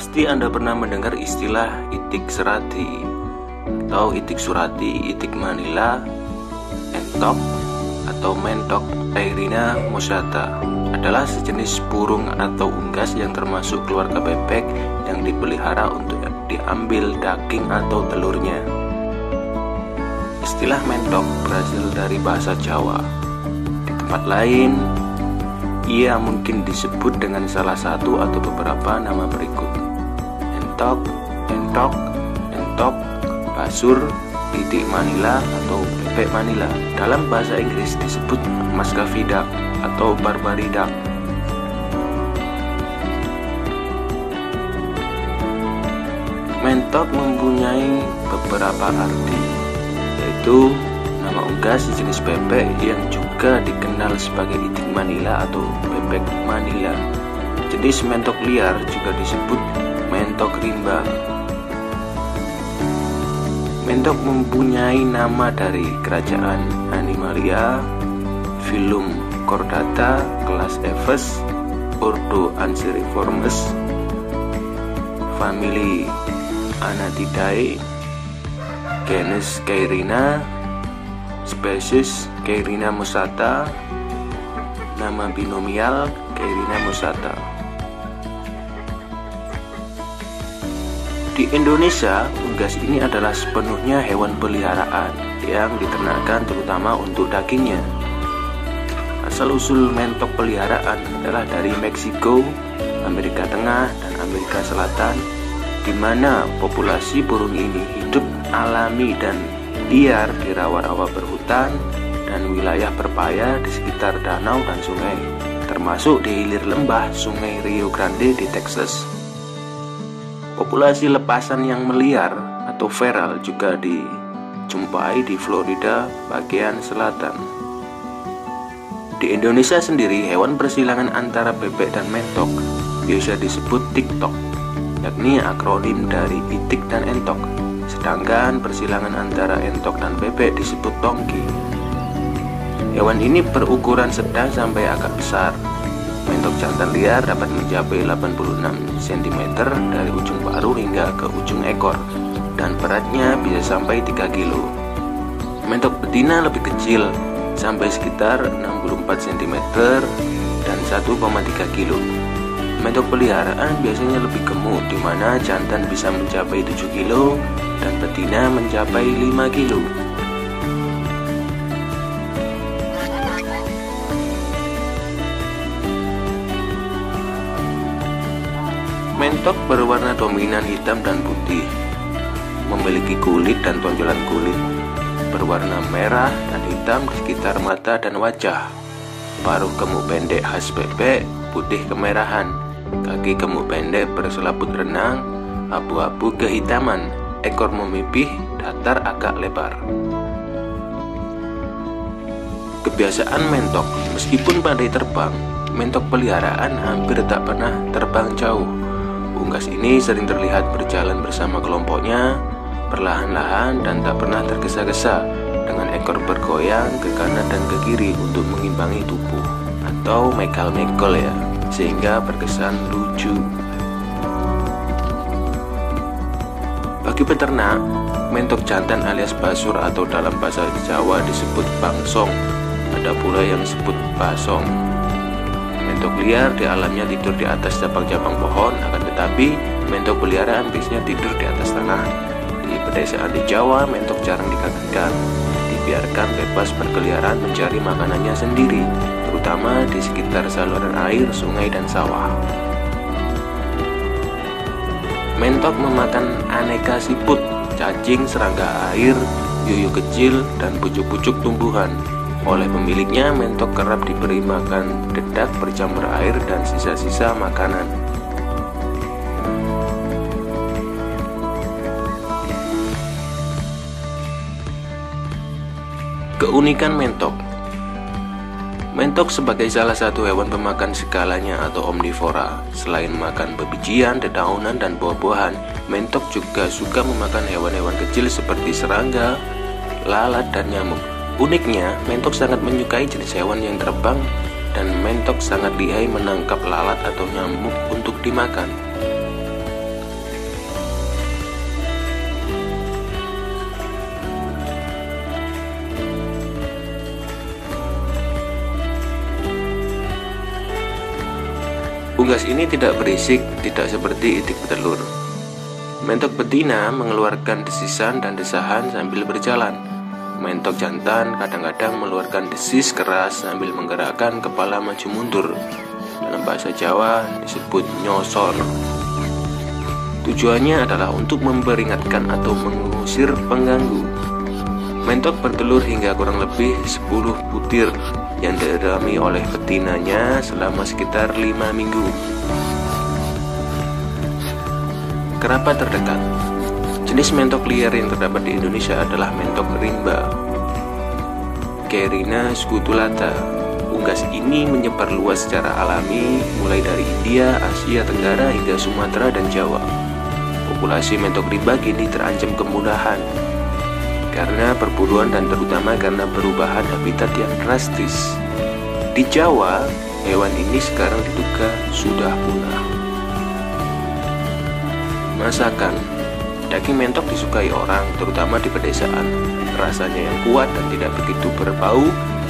Pasti Anda pernah mendengar istilah itik serati atau itik surati, itik manila, entok atau mentok Cairina moschata adalah sejenis burung atau unggas yang termasuk keluarga bebek yang dipelihara untuk diambil daging atau telurnya. Istilah mentok berasal dari bahasa Jawa. Di tempat lain, ia mungkin disebut dengan salah satu atau beberapa nama berikut: entok, entok, entok, basur, itik manila atau bebek manila. Dalam bahasa Inggris disebut Muscovy duck atau Barbary duck. Mentok mempunyai beberapa arti, yaitu nama unggas sejenis bebek yang juga dikenal sebagai itik manila atau bebek manila. Jenis mentok liar juga disebut mentok rimba. Mentok mempunyai nama dari kerajaan Animalia, filum Chordata, kelas Aves, ordo Anseriformes, famili Anatidae, genus Cairina, spesies Cairina moschata, nama binomial Cairina moschata. Di Indonesia, unggas ini adalah sepenuhnya hewan peliharaan yang diternakan terutama untuk dagingnya. Asal-usul mentok peliharaan adalah dari Meksiko, Amerika Tengah, dan Amerika Selatan, di mana populasi burung ini hidup alami dan liar di rawa-rawa berhutan dan wilayah berpaya di sekitar danau dan sungai, termasuk di hilir lembah Sungai Rio Grande di Texas. Populasi lepasan yang meliar atau feral juga dijumpai di Florida bagian selatan. Di Indonesia sendiri, hewan persilangan antara bebek dan mentok biasa disebut tiktok, yakni akronim dari itik dan entok. Sedangkan persilangan antara entok dan bebek disebut tongki. Hewan ini berukuran sedang sampai agak besar. Mentok jantan liar dapat mencapai 86 cm dari ujung paruh hingga ke ujung ekor, dan beratnya bisa sampai 3 kg. Mentok betina lebih kecil, sampai sekitar 64 cm dan 1,3 kg. Mentok peliharaan biasanya lebih gemuk, di mana jantan bisa mencapai 7 kg dan betina mencapai 5 kg. Mentok berwarna dominan hitam dan putih, memiliki kulit dan tonjolan kulit berwarna merah dan hitam di sekitar mata dan wajah. Paruh gemuk pendek khas bebek, putih kemerahan. Kaki gemuk pendek berselaput renang, abu-abu kehitaman. Ekor memipih, datar agak lebar. Kebiasaan mentok, meskipun pandai terbang, mentok peliharaan hampir tak pernah terbang jauh. Unggas ini sering terlihat berjalan bersama kelompoknya, perlahan-lahan dan tak pernah tergesa-gesa, dengan ekor bergoyang ke kanan dan ke kiri untuk mengimbangi tubuh, atau mekal-mekol ya, sehingga berkesan lucu. Bagi peternak, mentok jantan alias basur atau dalam bahasa Jawa disebut bangsong, ada pula yang disebut basong. Mentok liar di alamnya tidur di atas cabang-cabang pohon, akan tetapi mentok peliharaan biasanya tidur di atas tanah. Di pedesaan di Jawa, mentok jarang dikagakkan, dibiarkan bebas berkeliaran mencari makanannya sendiri, terutama di sekitar saluran air, sungai, dan sawah. Mentok memakan aneka siput, cacing, serangga air, yuyu kecil, dan pucuk-pucuk tumbuhan. Oleh pemiliknya, mentok kerap diberi makan dedak bercampur air dan sisa-sisa makanan. Keunikan mentok. Mentok sebagai salah satu hewan pemakan segalanya atau omnivora. Selain makan bebijian, dedaunan, dan buah-buahan, mentok juga suka memakan hewan-hewan kecil seperti serangga, lalat, dan nyamuk. Uniknya, mentok sangat menyukai jenis hewan yang terbang, dan mentok sangat lihai menangkap lalat atau nyamuk untuk dimakan. Unggas ini tidak berisik, tidak seperti itik petelur. Mentok betina mengeluarkan desisan dan desahan sambil berjalan. Mentok jantan kadang-kadang mengeluarkan desis keras sambil menggerakkan kepala maju mundur. Dalam bahasa Jawa disebut nyosor. Tujuannya adalah untuk memperingatkan atau mengusir pengganggu. Mentok bertelur hingga kurang lebih 10 butir yang dirami oleh betinanya selama sekitar 5 minggu. Kerabat terdekat. Jenis mentok liar yang terdapat di Indonesia adalah mentok rimba, Cairina scutulata. Unggas ini menyebar luas secara alami mulai dari India, Asia Tenggara hingga Sumatera dan Jawa. Populasi mentok rimba kini terancam kemudahan karena perburuan dan terutama karena perubahan habitat yang drastis. Di Jawa, hewan ini sekarang diduga sudah punah. Masakan. Daging mentok disukai orang, terutama di pedesaan. Rasanya yang kuat dan tidak begitu berbau,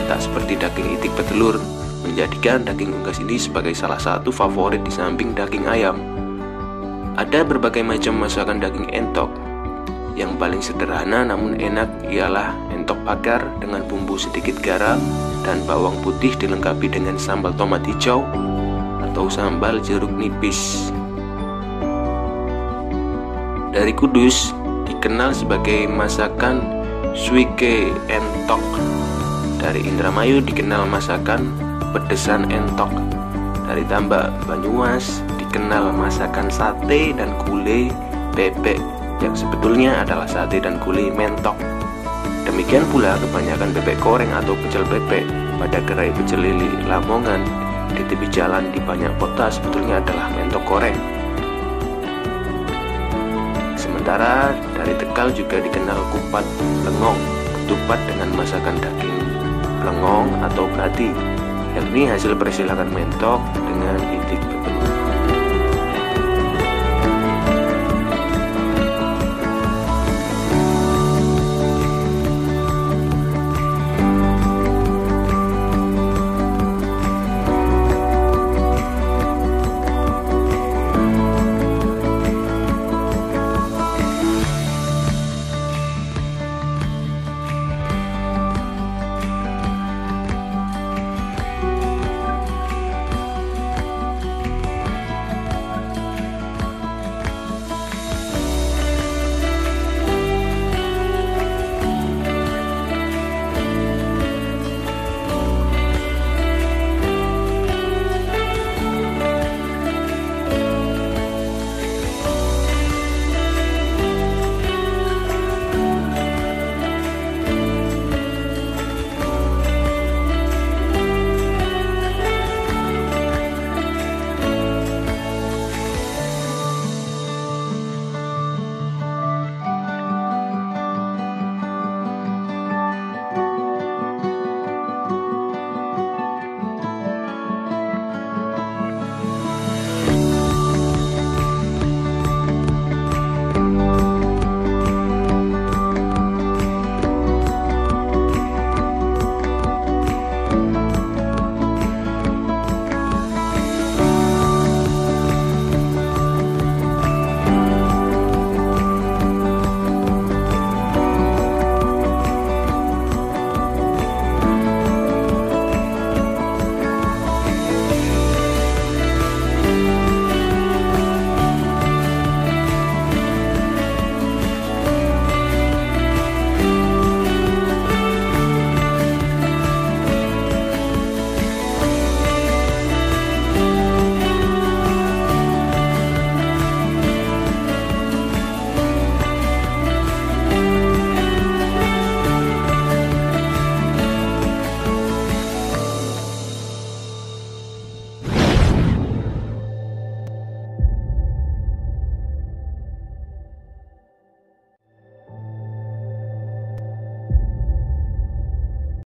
tak seperti daging itik petelur, menjadikan daging unggas ini sebagai salah satu favorit di samping daging ayam. Ada berbagai macam masakan daging entok. Yang paling sederhana namun enak ialah entok bakar dengan bumbu sedikit garam dan bawang putih dilengkapi dengan sambal tomat hijau atau sambal jeruk nipis. Dari Kudus dikenal sebagai masakan suike entok. Dari Indramayu dikenal masakan pedesan entok. Dari Tambak, Banyumas dikenal masakan sate dan gulai bebek yang sebetulnya adalah sate dan gulai mentok. Demikian pula kebanyakan bebek goreng atau pecel bebek pada gerai pecel lili Lamongan di tepi jalan di banyak kota sebetulnya adalah mentok goreng. Sementara dari Tegal juga dikenal kupat lengong, ketupat dengan masakan daging lengong atau brati, yakni hasil persilangan mentok dengan itik